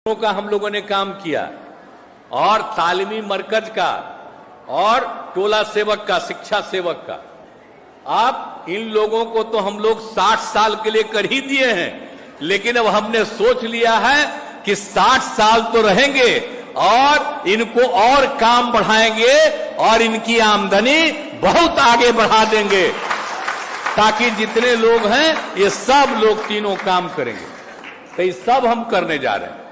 का हम लोगों ने काम किया और तालीमी मरकज का और टोला सेवक का, शिक्षा सेवक का। अब इन लोगों को तो हम लोग 60 साल के लिए कर ही दिए हैं, लेकिन अब हमने सोच लिया है कि 60 साल तो रहेंगे और इनको और काम बढ़ाएंगे और इनकी आमदनी बहुत आगे बढ़ा देंगे, ताकि जितने लोग हैं ये सब लोग तीनों काम करेंगे। तो ये सब हम करने जा रहे हैं।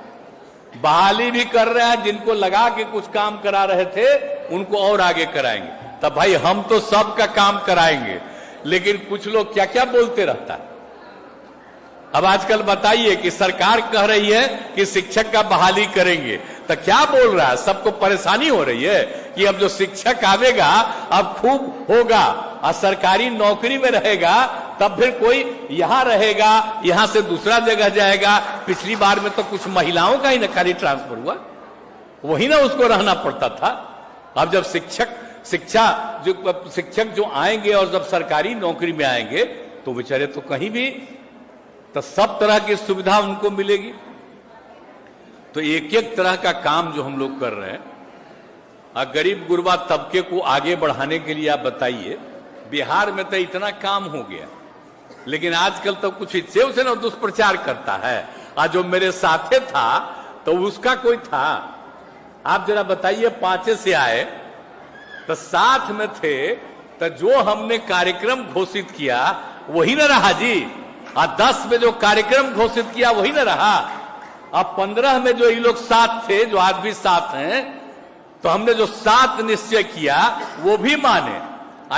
बहाली भी कर रहे हैं, जिनको लगा के कुछ काम करा रहे थे उनको और आगे कराएंगे। तब भाई हम तो सबका काम कराएंगे, लेकिन कुछ लोग क्या क्या बोलते रहता है। अब आजकल बताइए कि सरकार कह रही है कि शिक्षक का बहाली करेंगे, तो क्या बोल रहा है, सबको परेशानी हो रही है कि अब जो शिक्षक आवेगा अब खूब होगा और सरकारी नौकरी में रहेगा, तब फिर कोई यहां रहेगा, यहां से दूसरा जगह जाएगा। पिछली बार में तो कुछ महिलाओं का ही ना खाली ट्रांसफर हुआ, वही ना उसको रहना पड़ता था। अब जब शिक्षक जो आएंगे और जब सरकारी नौकरी में आएंगे तो बेचारे तो कहीं भी, तो सब तरह की सुविधा उनको मिलेगी। तो एक एक तरह का काम जो हम लोग कर रहे हैं, गरीब गुरबा तबके को आगे बढ़ाने के लिए आप बताइए, बिहार में तो इतना काम हो गया, लेकिन आजकल तो कुछ इससे उसे ना दुष्प्रचार करता है। आज जो मेरे साथे था तो उसका कोई था, आप जरा बताइए, 5 से आए तो साथ में थे, तो जो हमने कार्यक्रम घोषित किया वही न रहा जी। 10 में जो कार्यक्रम घोषित किया वही न रहा। अब 15 में जो ये लोग साथ थे, जो आज भी साथ हैं, तो हमने जो 7 निश्चय किया वो भी माने,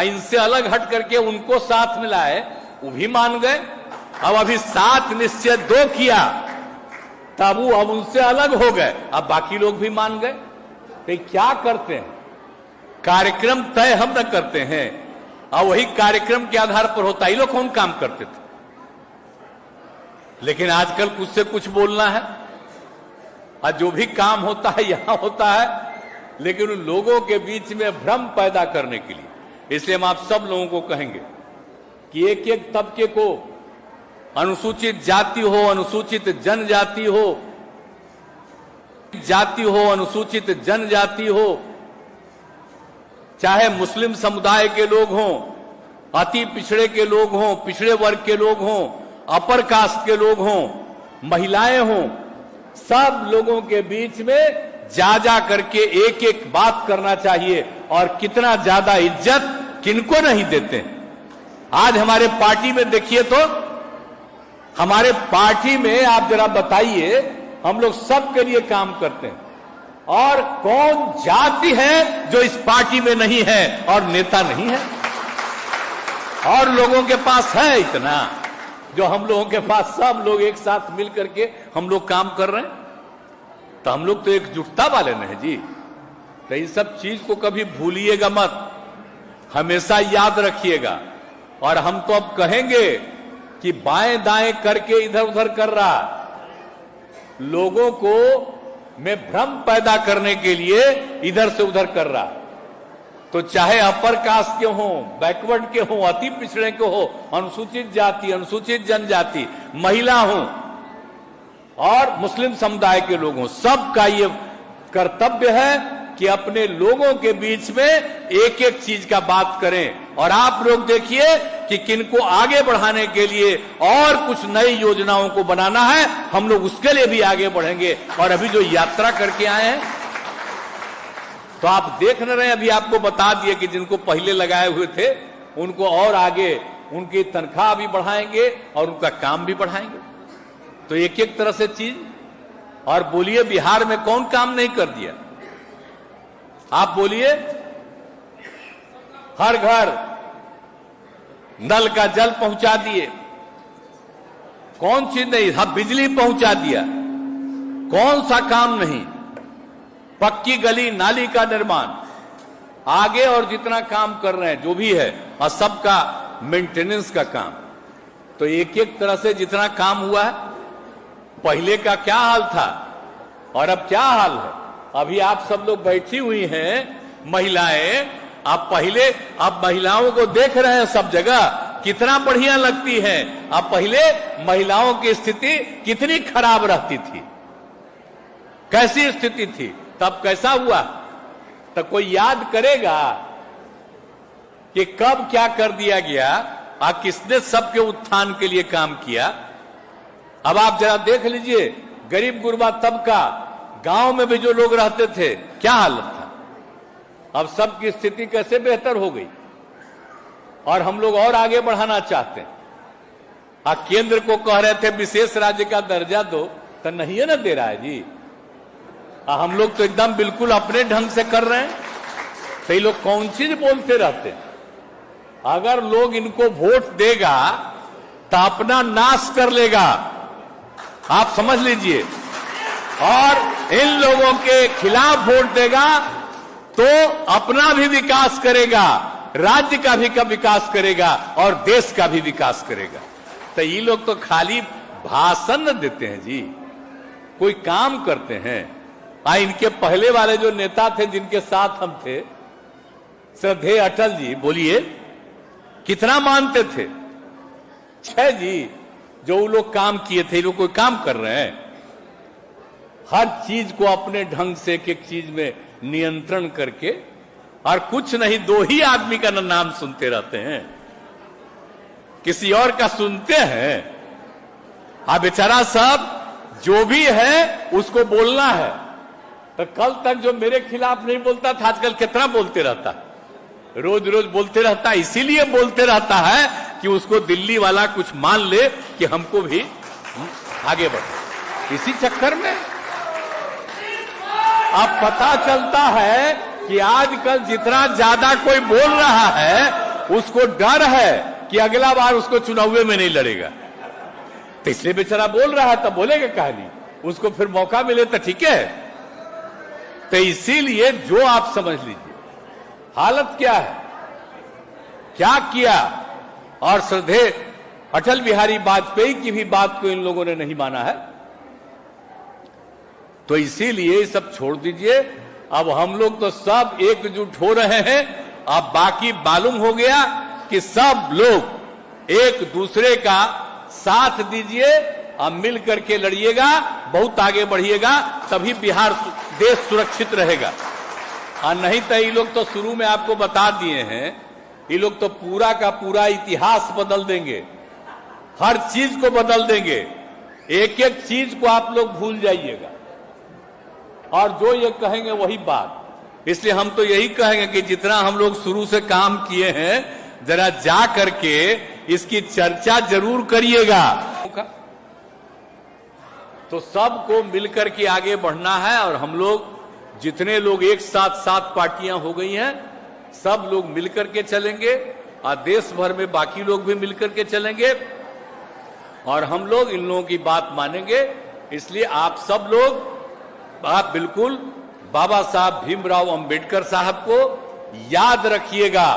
इनसे अलग हट करके उनको साथ में लाए, वो भी मान गए। अब अभी 7 निश्चय 2 किया, तब वो अब उनसे अलग हो गए, अब बाकी लोग भी मान गए। तो क्या करते हैं, कार्यक्रम तय हम न करते हैं और वही कार्यक्रम के आधार पर होता है। ये लोग कौन काम करते थे, लेकिन आजकल कुछ से कुछ बोलना है और जो भी काम होता है यहां होता है, लेकिन उन लोगों के बीच में भ्रम पैदा करने के लिए। इसलिए हम आप सब लोगों को कहेंगे कि एक एक तबके को, अनुसूचित जाति हो, अनुसूचित जनजाति हो, जाति हो, अनुसूचित जनजाति हो, चाहे मुस्लिम समुदाय के लोग हों, अति पिछड़े के लोग हों, पिछड़े वर्ग के लोग हों, अपर कास्ट के लोग हों, महिलाएं हों, सब लोगों के बीच में जा करके एक एक बात करना चाहिए। और कितना ज्यादा इज्जत किनको नहीं देते। आज हमारे पार्टी में देखिए, तो हमारे पार्टी में आप जरा बताइए, हम लोग सबके लिए काम करते हैं, और कौन जाति है जो इस पार्टी में नहीं है और नेता नहीं है। और लोगों के पास है इतना, जो हम लोगों के पास सब लोग एक साथ मिल करके हम लोग काम कर रहे हैं। तो हम लोग तो एकजुटता वाले नहीं है जी। तो इस सब चीज को कभी भूलिएगा मत, हमेशा याद रखिएगा। और हम तो अब कहेंगे कि बाएं दाएं करके इधर उधर कर रहा, लोगों को में भ्रम पैदा करने के लिए इधर से उधर कर रहा। तो चाहे अपर कास्ट के हों, बैकवर्ड के हों, अति पिछड़े के हो, अनुसूचित जाति, अनुसूचित जनजाति, महिला हों और मुस्लिम समुदाय के लोग हों, सबका ये कर्तव्य है कि अपने लोगों के बीच में एक एक चीज का बात करें। और आप लोग देखिए कि किनको आगे बढ़ाने के लिए और कुछ नई योजनाओं को बनाना है, हम लोग उसके लिए भी आगे बढ़ेंगे। और अभी जो यात्रा करके आए हैं, तो आप देख न रहे हैं, अभी आपको बता दिए कि जिनको पहले लगाए हुए थे उनको और आगे उनकी तनख्वाह भी बढ़ाएंगे और उनका काम भी बढ़ाएंगे। तो एक एक तरह से चीज। और बोलिए, बिहार में कौन काम नहीं कर दिया, आप बोलिए। हर घर नल का जल पहुंचा दिए, कौन चीज नहीं। हाँ, बिजली पहुंचा दिया, कौन सा काम नहीं। पक्की गली नाली का निर्माण आगे, और जितना काम कर रहे हैं जो भी है, और सबका मेंटेनेंस का काम। तो एक एक तरह से जितना काम हुआ है, पहले का क्या हाल था और अब क्या हाल है। अभी आप सब लोग बैठी हुई हैं महिलाएं, आप पहले, आप महिलाओं को देख रहे हैं सब जगह, कितना बढ़िया लगती है। अब पहले महिलाओं की स्थिति कितनी खराब रहती थी। कैसी स्थिति थी, तब कैसा हुआ? तो कोई याद करेगा कि कब क्या कर दिया गया और किसने सबके उत्थान के लिए काम किया? अब आप जरा देख लीजिए, गरीब गुरबा तबका, गांव में भी जो लोग रहते थे, क्या हालत था। अब सबकी स्थिति कैसे बेहतर हो गई, और हम लोग और आगे बढ़ाना चाहते हैं। केंद्र को कह रहे थे विशेष राज्य का दर्जा दो, तो नहीं है ना दे रहा है जी। हम लोग तो एकदम बिल्कुल अपने ढंग से कर रहे हैं। तो ये लोग कौन चीज बोलते रहते हैं? अगर लोग इनको वोट देगा तो अपना नाश कर लेगा, आप समझ लीजिए। और इन लोगों के खिलाफ वोट देगा तो अपना भी विकास करेगा, राज्य का भी विकास करेगा और देश का भी विकास करेगा। तो ये लोग तो खाली भाषण न देते हैं जी, कोई काम करते हैं। इनके पहले वाले जो नेता थे जिनके साथ हम थे, श्रद्धेय अटल जी, बोलिए कितना मानते थे? 6 जी जो वो लोग काम किए थे, लोग कोई काम कर रहे हैं? हर चीज को अपने ढंग से एक एक चीज में नियंत्रण करके, और कुछ नहीं, 2 ही आदमी का नाम सुनते रहते हैं, किसी और का सुनते हैं। बेचारा साहब जो भी है उसको बोलना है। तो कल तक जो मेरे खिलाफ नहीं बोलता था, आजकल कितना बोलते रहता है, रोज रोज बोलते रहता है। इसीलिए बोलते रहता है कि उसको दिल्ली वाला कुछ मान ले कि हमको भी आगे बढ़े। इसी चक्कर में अब पता चलता है कि आजकल जितना ज्यादा कोई बोल रहा है, उसको डर है कि अगला बार उसको चुनाव में नहीं लड़ेगा। तो इसलिए बेचारा बोल रहा है, तो बोलेगा कहानी, उसको फिर मौका मिले तो ठीक है। तो इसीलिए जो आप समझ लीजिए हालत क्या है, क्या किया। और श्रद्धेय अटल बिहारी वाजपेयी की भी बात को इन लोगों ने नहीं माना है। तो इसीलिए सब छोड़ दीजिए। अब हम लोग तो सब एकजुट हो रहे हैं। अब बाकी मालूम हो गया कि सब लोग एक दूसरे का साथ दीजिए, अब मिल करके लड़िएगा, बहुत आगे बढ़िएगा, तभी बिहार देश सुरक्षित रहेगा। और नहीं तो ये लोग तो शुरू में आपको बता दिए हैं, ये लोग तो पूरा का पूरा इतिहास बदल देंगे, हर चीज को बदल देंगे, एक एक चीज को आप लोग भूल जाइएगा, और जो ये कहेंगे वही बात। इसलिए हम तो यही कहेंगे कि जितना हम लोग शुरू से काम किए हैं, जरा जा करके इसकी चर्चा जरूर करिएगा। तो सबको मिलकर के आगे बढ़ना है। और हम लोग जितने लोग एक साथ 7 पार्टियां हो गई हैं, सब लोग मिलकर के चलेंगे, और देश भर में बाकी लोग भी मिलकर के चलेंगे, और हम लोग इन लोगों की बात मानेंगे। इसलिए आप सब लोग आप बिल्कुल बाबा साहब भीमराव अंबेडकर साहब को याद रखिएगा,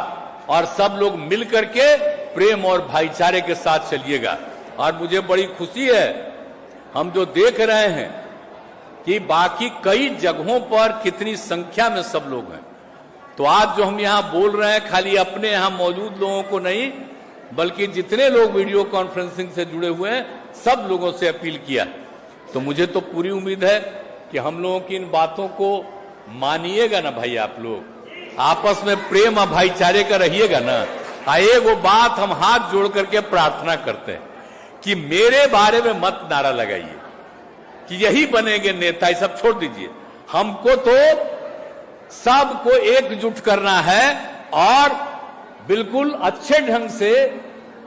और सब लोग मिलकर के प्रेम और भाईचारे के साथ चलिएगा। और मुझे बड़ी खुशी है, हम जो देख रहे हैं कि बाकी कई जगहों पर कितनी संख्या में सब लोग हैं। तो आज जो हम यहां बोल रहे हैं, खाली अपने यहां मौजूद लोगों को नहीं, बल्कि जितने लोग वीडियो कॉन्फ्रेंसिंग से जुड़े हुए हैं, सब लोगों से अपील किया। तो मुझे तो पूरी उम्मीद है कि हम लोगों की इन बातों को मानिएगा ना भाई। आप लोग आपस में प्रेम और भाईचारे का रहिएगा ना। एक वो बात हम हाथ जोड़ करके प्रार्थना करते हैं कि मेरे बारे में मत नारा लगाइए कि यही बनेंगे नेता, ये सब छोड़ दीजिए। हमको तो सबको एकजुट करना है, और बिल्कुल अच्छे ढंग से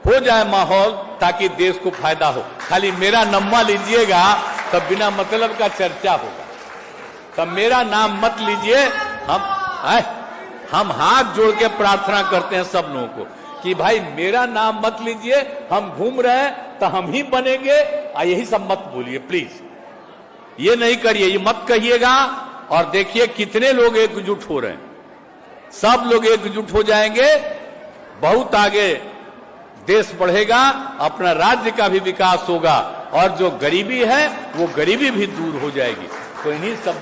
हो जाए माहौल, ताकि देश को फायदा हो। खाली मेरा नम्मा लीजिएगा तब बिना मतलब का चर्चा होगा, तब मेरा नाम मत लीजिए। हम हाथ जोड़ के प्रार्थना करते हैं सब लोगों को कि भाई मेरा नाम मत लीजिए, हम घूम रहे हैं तो हम ही बनेंगे, यही सब मत बोलिए प्लीज। ये नहीं करिए, ये मत कहिएगा। और देखिए कितने लोग एकजुट हो रहे हैं, सब लोग एकजुट हो जाएंगे, बहुत आगे देश बढ़ेगा, अपना राज्य का भी विकास होगा, और जो गरीबी है वो गरीबी भी दूर हो जाएगी। तो इन्हीं सब